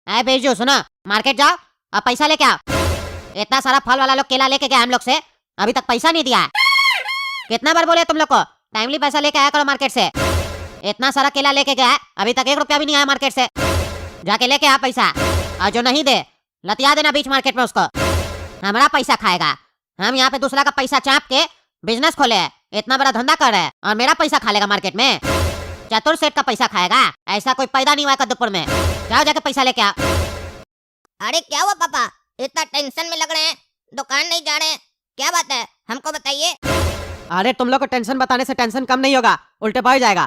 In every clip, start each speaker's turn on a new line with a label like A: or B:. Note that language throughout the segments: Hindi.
A: ऐ बेजू सुनो, मार्केट जाओ और पैसा लेके आओ। इतना सारा फल वाला लोग केला लेके गया हम लोग से, अभी तक पैसा नहीं दिया है। कितना बार बोले तुम लोग को टाइमली पैसा लेके आया करो मार्केट से। इतना सारा केला लेके गया है, अभी तक 1 रुपया भी नहीं आया मार्केट से। जाके लेके आ पैसा, और जो नहीं दे लतिया देना बीच मार्केट में उसको। हमारा पैसा खाएगा। हम यहाँ पे दूसरा का पैसा चाप के बिजनेस खोले है, इतना बड़ा धंधा कर रहे हैं, और मेरा पैसा खा लेगा मार्केट में। चतुर सेठ का पैसा खाएगा, ऐसा कोई पैदा नहीं हुआ कद्दूपुर में। जाओ जाके पैसा लेके आओ।
B: अरे क्या हुआ पापा, इतना टेंशन में लग रहे हैं, दुकान नहीं जा रहे हैं, क्या बात है हमको बताइए।
C: अरे तुम लोग को टेंशन बताने से टेंशन कम नहीं होगा, उल्टे बढ़ जाएगा।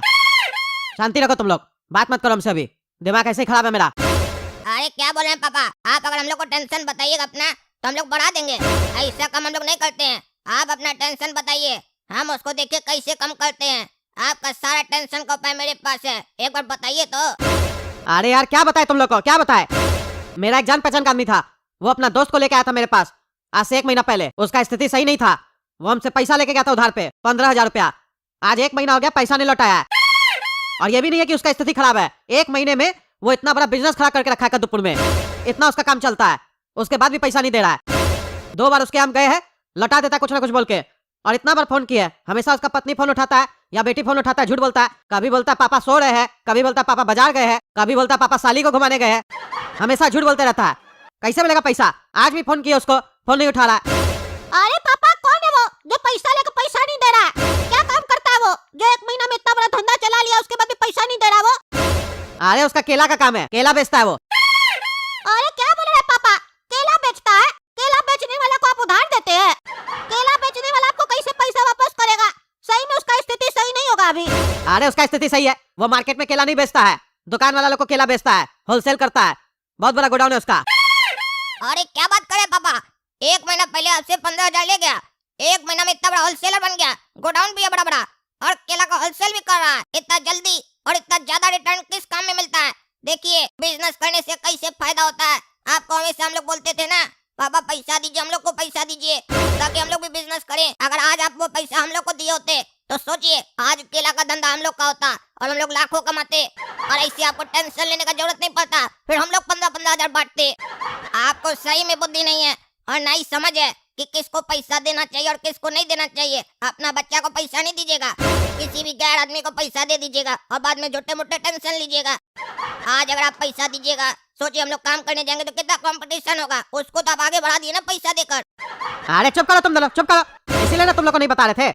C: शांति रखो तुम लोग, बात मत करो हमसे, अभी दिमाग ऐसे ही खराब है मेरा।
B: अरे क्या बोल रहे हैं पापा, आप अगर हम लोग को टेंशन बताइएगा अपना तो हम लोग बढ़ा देंगे। ऐसा कम हम लोग नहीं करते हैं। आप अपना टेंशन बताइए, हम उसको देखिए कैसे कम करते हैं। आपका सारा टेंशन का उपाय मेरे पास है, एक बार बताइए तो।
C: अरे यार क्या बताए तुम लोग को, क्या बताए। मेरा एक जान पहचान का आदमी था, वो अपना दोस्त को लेके आया था मेरे पास आज से 1 महीना पहले। उसका स्थिति सही नहीं था, वो हमसे पैसा लेके गया था उधार पे 15,000 रुपया। आज 1 महीना हो गया, पैसा नहीं लौटाया। और ये भी नहीं है कि उसका स्थिति खराब है, 1 महीने में वो इतना बड़ा बिजनेस खड़ा करके रखा है कद्दूपुर में, इतना उसका काम चलता है, उसके बाद भी पैसा नहीं दे रहा है। 2 बार उसके हम गए हैं, लौटा देता कुछ ना कुछ बोल के। और इतना बार फोन किया है, हमेशा उसका पत्नी फोन उठाता है या बेटी फोन उठाता है, झूठ बोलता है। कभी बोलता है पापा सो रहे हैं, कभी बोलता है पापा बाजार गए हैं, कभी बोलता है पापा साली को घुमाने गए हैं। हमेशा झूठ बोलते रहता है। कैसे मिलेगा पैसा? आज भी फोन किया उसको, फोन नहीं उठा रहा है।
B: अरे पापा कौन है वो जो पैसा लेकर पैसा नहीं दे रहा है? क्या काम करता है वो जो 1 महीना में इतना बड़ा धंधा चला लिया, उसके बाद भी पैसा नहीं दे रहा वो?
C: अरे उसका केला का काम है, केला बेचता है वो।
B: अरे क्या बोल रहे हैं पापा, केला बेचता है? केला बेचने वाला को आप उधार देते हैं? केला बेचने वाला आपको कैसे पैसा वापस करेगा? सही में उसका स्थिति सही नहीं होगा अभी।
C: अरे उसका स्थिति सही है, वो मार्केट में केला नहीं बेचता है, दुकान वाला लोग को केला बेचता है, होलसेल करता है, बहुत बड़ा गोडाउन है उसका।
B: अरे क्या बात करे पापा, 1 महीना पहले आपसे 15,000 ले गया, 1 महीना में इतना बड़ा होलसेलर बन गया, गोडाउन भी है बड़ा बड़ा, और केला का होलसेल भी कर रहा है। इतना जल्दी और इतना ज्यादा रिटर्न किस काम में मिलता है? देखिए बिजनेस करने से कैसे फायदा होता है। आपको हमेशा हम लोग बोलते थे ना, पापा पैसा दीजिए, हम लोग को पैसा दीजिए ताकि हम लोग भी बिजनेस करें। अगर आज आप वो पैसा हम लोग को दिए होते तो सोचिए आज केला का धंधा हम लोग का होता और हम लोग लाखों कमाते, और ऐसे आपको टेंशन लेने का जरूरत नहीं पड़ता। फिर हम लोग 15,000 बांटते। आपको सही में बुद्धि नहीं है और ना ही समझ है कि किसको पैसा देना चाहिए और किसको नहीं देना चाहिए। अपना बच्चा को पैसा नहीं दीजिएगा, किसी भी गैर आदमी को पैसा दे दीजिएगा और बाद में छोटे मोटे टेंशन लीजिएगा। आज अगर आप पैसा दीजिएगा, सोचिए हम लोग काम करने जाएंगे तो कितना कंपटीशन होगा, उसको तो आप आगे बढ़ा दिए ना पैसा देकर।
C: अरे चुप करो तुम दोनों, चुप करो। इसीलिए ना तुम लोग को नहीं बता रहे थे,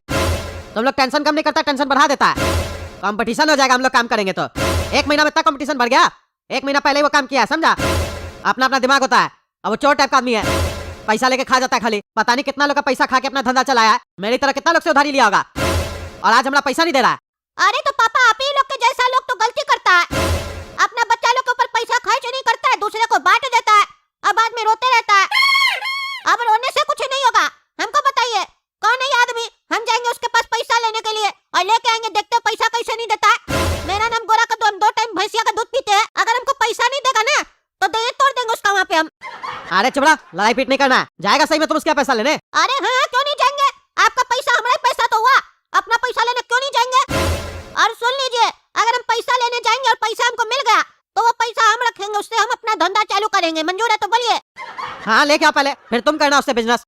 C: तुम लोग टेंशन कम नहीं करता, टेंशन बढ़ा देता है। कंपटीशन हो जाएगा हम लोग काम करेंगे तो। 1 महीना में इतना कंपटीशन बढ़ गया, 1 महीना पहले वो काम किया, समझा? अपना अपना दिमाग होता है, अब वो चोर टाइप का आदमी है, पैसा लेके खा जाता है खाली। पता नहीं कितना लोग का पैसा खा के अपना धंधा चलाया है, मेरी तरह कितना लोग से उधारी लिया होगा, और आज हमारा पैसा नहीं दे रहा है।
B: अरे तो पापा आप ही लोग के जैसा लोग तो गलती करता है, अपना बच्चा लोग के ऊपर पैसा खर्च नहीं करता है, दूसरे को बांट देता है और बाद में रोते रहता है। अब रोने से कुछ नहीं होगा। हमको बताइए कौन है ये आदमी, हम जाएंगे उसके पास पैसा लेने के लिए और लेके आएंगे, देखते पैसा कैसे नहीं देता है। मेरा नाम गोरा कद्दू, हम 2 टाइम भैंसिया का दूध पीते हैं। अगर हमको पैसा नहीं देगा ना तो दे तोड़ देंगे उसका वहाँ पे हम।
C: अरे चुप रहा, लड़ाई पीट नहीं करना है। जाएगा सही में तुम उसका पैसा लेने?
B: अरे हाँ क्यों नहीं जाएंगे, आपका पैसा हमारा पैसा तो हुआ, अपना पैसा लेने क्यों नहीं जाएंगे? और सुन लीजिए, अगर हम पैसा लेने जाएंगे और पैसा हमको मिल गया तो वो पैसा हम रखेंगे, उससे हम अपना धंधा चालू करेंगे। मंजूर है तो बोलिए।
C: हाँ लेके आओ पहले, फिर तुम करना उससे बिजनेस।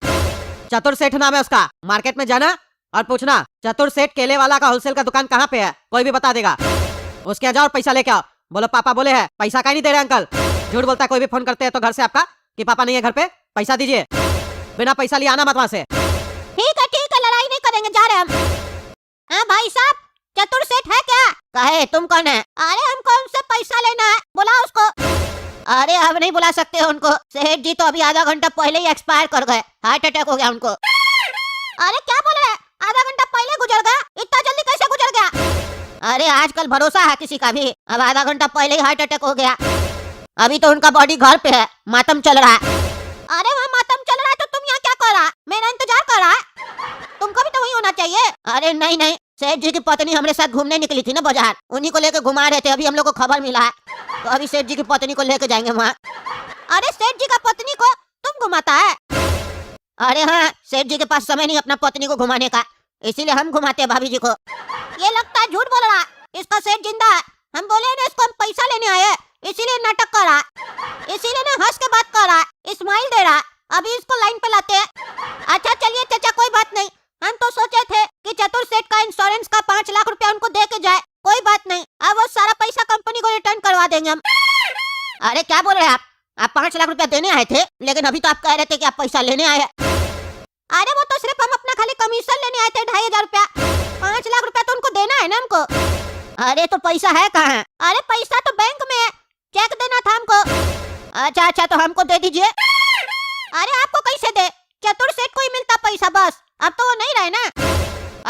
C: चतुर सेठ नाम है उसका, मार्केट में जाना और पूछना चतुर सेठ केले वाला का होलसेल का दुकान कहाँ पे है, कोई भी बता देगा। उसके यहाँ जाओ और पैसा लेके आओ, बोलो पापा बोले हैं पैसा का नहीं दे रहे अंकल। झूठ बोलता है कोई भी फोन करते हैं तो घर से आपका कि पापा नहीं है घर पे, पैसा दीजिए। बिना पैसा लिए आना मत वहाँ से।
B: ठीक है, लड़ाई नहीं करेंगे, जा रहे हम। हाँ भाई साहब, चतुर सेठ है क्या?
A: कहे तुम कौन है?
B: अरे हमको उनसे पैसा लेना है, बुलाओ उसको।
A: अरे हम नहीं बुला सकते हो उनको, सेठ जी तो अभी आधा घंटा पहले ही एक्सपायर कर गए, हार्ट अटैक हो गया उनको।
B: अरे क्या बोल रहे हैं, आधा घंटा पहले गुजर गया? इतना जल्दी कैसे गुजर गया?
A: अरे आजकल भरोसा है किसी का भी, अब आधा घंटा पहले ही हार्ट अटैक हो गया। अभी तो उनका बॉडी घर पे है, मातम चल रहा है।
B: अरे वहाँ मातम चल रहा है तो तुम यहाँ क्या कर रहा है? मेरा इंतजार कर रहा है, तुमको भी तो वही होना चाहिए।
A: अरे नहीं नहीं, सेठ जी की पत्नी हमारे साथ घूमने निकली थी ना बाजार, उन्हीं को लेकर घुमा रहे थे, अभी हम लोग को खबर मिला है तो अभी सेठ जी की पत्नी को लेकर जाएंगे वहाँ।
B: अरे सेठ जी का पत्नी को तुम घुमाता है?
A: अरे हाँ, सेठ जी के पास समय नहीं अपना पत्नी को घुमाने का, इसीलिए हम घुमाते हैं भाभी जी को।
B: ये लगता है झूठ बोल रहा है, इसका सेठ जिंदा है। हम बोले ना इसको हम पैसा लेने आए, इसीलिए नाटक कर रहा है।
A: अभी इसको लाइन पे लाते हैं। अच्छा चलिए चाचा, कोई बात नहीं। हम तो सोचे थे कि चतुर सेठ का इंश्योरेंस का 5 लाख रुपया उनको दे के जाए। कोई बात नहीं, अब वो सारा पैसा कंपनी को रिटर्न करवा देंगे हम। अरे क्या बोल रहे हैं आप 5 लाख रुपया देने आए थे, लेकिन अभी तो आप कह रहे थे कि आप पैसा लेने आए हैं। अरे वो तो सिर्फ हम अपना खाली कमीशन लेने आए थे 2500 रुपया। 5 लाख रुपया तो उनको देना है ना हमको। अरे तो पैसा है कहाँ? अरे पैसा तो बैंक में है, चेक देना था हमको। अच्छा अच्छा, तो हमको दे दीजिए। अरे आपको कैसे दे? चतुर सेठ को ही मिलता पैसा बस। अब तो वो नहीं रहे ना।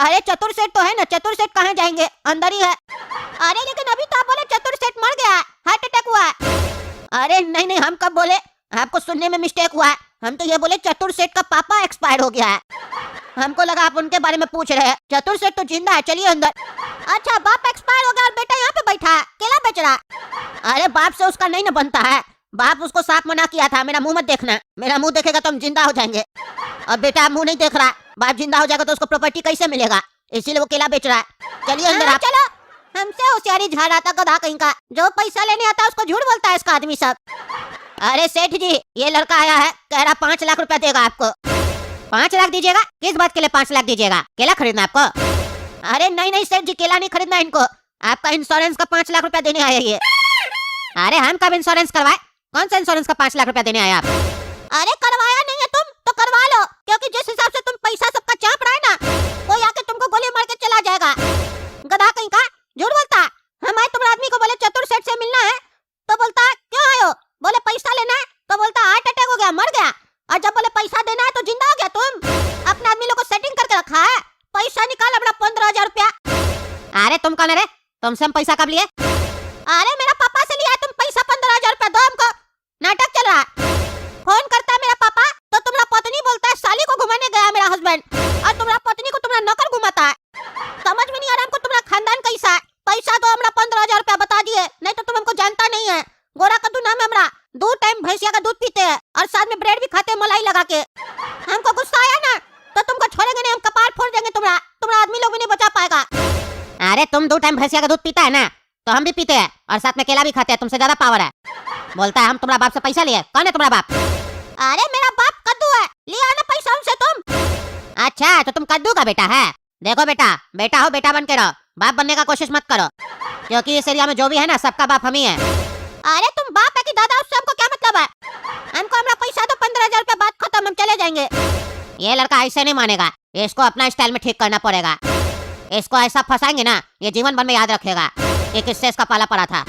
A: अरे चतुर सेठ तो है ना, चतुर सेठ कहाँ जाएंगे, अंदर ही है। अरे लेकिन अभी तो आप बोले चतुर सेठ मर गया, हार्ट अटैक हुआ। अरे नहीं नहीं, हम कब बोले? आपको सुनने में मिस्टेक हुआ है। हम तो ये बोले चतुर सेठ का पापा एक्सपायर हो गया है। हमको लगा आप उनके बारे में पूछ रहे हैं। चतुर सेठ तो जिंदा है, चलिए अंदर। अच्छा, बाप एक्सपायर हो गया और बेटा यहाँ पे बैठा है, केला बेच रहा है। अरे बाप से उसका नहीं ना बनता है, बाप उसको साफ मना किया था, मेरा मुंह मत देखना। मेरा मुंह देखेगा तो हम जिंदा हो जाएंगे। अब बेटा मुंह नहीं देख रहा, बाप जिंदा हो जाएगा तो उसको प्रॉपर्टी कैसे मिलेगा, इसीलिए वो केला बेच रहा है। चलिए अंदर आप। चलो, हमसे होशियारी झाड़ रहा था गधा कहीं का। जो पैसा लेने आता है उसको झूठ बोलता है इसका आदमी सब। अरे सेठ जी, ये लड़का आया है, कह रहा 5 लाख रुपया देगा आपको। 5 लाख दीजिएगा? किस बात के लिए 5 लाख दीजिएगा? केला खरीदना आपको? अरे नहीं नहीं सेठ जी, केला नहीं खरीदना इनको, आपका इंश्योरेंस का 5 लाख रुपया देने आए ये। अरे हम कब इंश्योरेंस करवाए? कौन सा इंश्योरेंस का 5 लाख रुपया देने आए आप? अरे करवाया नहीं है तुम तो करवा लो, क्योंकि जिस हिसाब से तुम पैसा सबका चाप रहा है ना, कोई आके तुमको गोली मार के चला जाएगा। गधा कहीं का, झूठ बोलता। हम आए तुम्हारे आदमी को बोले चतुर सेठ से मिलना है, तो बोलता क्यों आए हो? बोले पैसा लेना है, तो बोलता हार्ट अटैक हो गया, मर गया। और जब बोले पैसा देना है तो जिंदा हो गया। तुम अपने आदमी लोग को सेटिंग करके रखा है। पैसा निकाल अपना 15,000 रुपया। अरे तुम कौन है रे? तुमसे हम पैसा कब लिए? अरे मेरा पापा से लिया तुम पैसा 15,000 रुपया, दो हमको। नाटक चल रहा है। फोन करता है मेरा पापा तो तुम्हारा पत्नी बोलता है साली को घुमाने गया मेरा हस्बैंड, और तुम्हारा पत्नी को तुम्हारा नौकर घुमाता है। समझ में नहीं आ रहा हमको तुम्हारा खानदान कैसा है। पैसा दो हमरा 15,000 रुपया, बता दिए, नहीं तो तुम हमको जानता नहीं है। गोरा कद्दू नाम है हमरा, 2 टाइम भैंसिया का दूध पीते हैं और साथ में ब्रेड भी खाते हैं मलाई लगा के। हमको गुस्सा आया ना तो तुमको छोड़ेंगे नहीं, हम कपार फोड़ देंगे तुम्हारा आदमी लोग भी नहीं बचा पाएगा। अरे तुम 2 टाइम भैंसिया का दूध पीता है ना, तो हम भी पीते हैं और साथ में केला भी खाते हैं, तुमसे ज्यादा पावर है। बोलता है हम तुम्हारा बाप से पैसा लिए। कौन है तुम्हारा बाप? अरे मेरा बाप कद्दू है, लिया ना पैसा हमसे तुम। अच्छा तो तुम कद्दू का बेटा है। देखो बेटा, बेटा हो बेटा बन के रहो, बाप बनने का कोशिश मत करो, क्योंकि इस एरिया में जो भी है ना सबका बाप हम ही है। अरे तुम बाप है कि दादा, उससे हमको क्या मतलब है? हमको हमारा पैसा तो 15,000 रुपया, बात खत्म, हम चले जाएंगे। ये लड़का ऐसे नहीं मानेगा, इसको अपना स्टाइल में ठीक करना पड़ेगा। इसको ऐसा फंसाएंगे ना, ये जीवन भर में याद रखेगा कि किससे इसका पाला पड़ा था।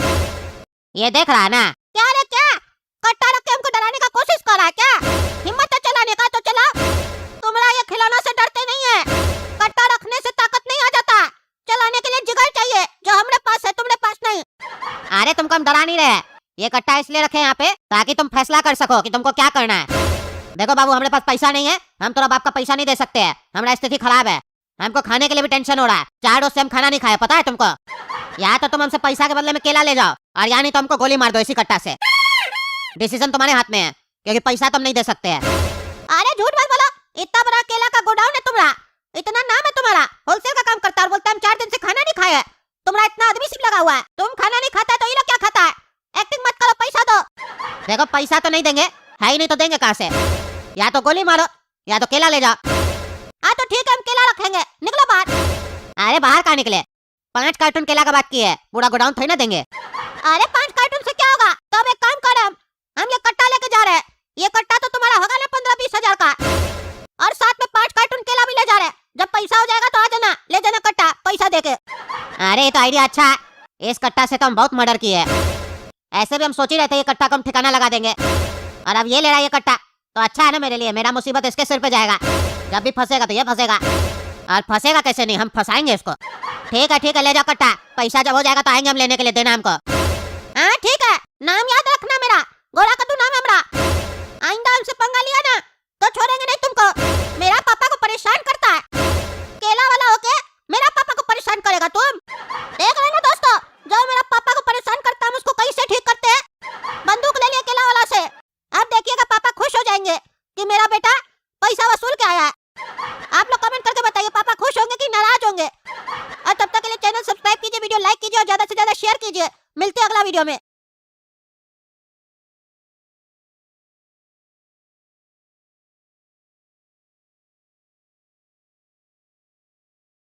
A: ये देख रहा है ना? क्या रे क्या? कट्टा रख के हमको डराने का कोशिश कर रहा है क्या? हिम्मत है चलाने का तो चला। तुम्हारा ये खिलौना से डरते नहीं है, कट्टा रखने से ताकत नहीं आ जाता, चलाने के लिए जिगर चाहिए, जो हमरे पास है तुम्हारे पास नहीं। अरे तुमको हम डरा नहीं रहे, ये कट्टा इसलिए रखे यहाँ पे ताकि तुम फैसला कर सको कि तुमको क्या करना है। देखो बाबू, हमारे पास पैसा नहीं है, हम तुम्हारा बाप का पैसा नहीं दे सकते हैं, हमारा स्थिति खराब है, हमको खाने के लिए भी टेंशन हो रहा है। 4 रोज से हम खाना नहीं खाए, पता है तुमको? या तो तुम हमसे पैसा के बदले में केला ले जाओ, और या नहीं तो हमको गोली मार दो इसी कट्टा से। डिसीजन तुम्हारे हाथ में है, क्योंकि पैसा तुम नहीं दे सकते हैं। अरे झूठ मत बोलो, इतना बड़ा केला का गोडाउन है तुम्हारा, इतना नाम है तुम्हारा, होलसेल का काम करता है और बोलता है हम 4 दिन से खाना नहीं खाया। तुम्हारा इतना आदमी सिर्फ लगा हुआ है, तुम खाना नहीं खाता तो ये लोग क्या खाता है? एक्टिंग मत करो, पैसा दो। देखो पैसा तो नहीं देंगे, है ही नहीं तो देंगे कहाँ से? या तो गोली मारो या तो केला ले जाओ। हाँ तो ठीक है, हम केला रखेंगे, निकलो बाहर। अरे बाहर कहाँ निकले? 5 कार्टून केला का बात की है, पूरा गोडाउन थोड़ी ना देंगे। अरे 5 कार्टून से क्या होगा? तो अब एक काम कर, हम ये कट्टा लेके जा रहे हैं, ये कट्टा तो तुम्हारा होगा ना 15-20 हजार का, और साथ में 5 कार्टून केला भी ले जा रहे हैं। जब पैसा हो जाएगा तो आ जाना, ले जाना कट्टा पैसा देके। अरे ये तो आइडिया अच्छा है, इस कट्टा से तो हम बहुत मर्डर किए हैं। ऐसे भी हम सोच ही रहे थे ये कट्टा को हम ठिकाना लगा देंगे, और अब ये ले रहा है ये कट्टा, तो अच्छा है ना मेरे लिए, मेरा मुसीबत इसके सिर पे जाएगा। जब भी फंसेगा तो ये फंसेगा, और फंसेगा कैसे नहीं, हम फंसाएंगे इसको। ठीक है ले जाओ कट्टा, पैसा जब हो जाएगा तो आएंगे हम लेने के लिए, देना हमको। हाँ ठीक है, ना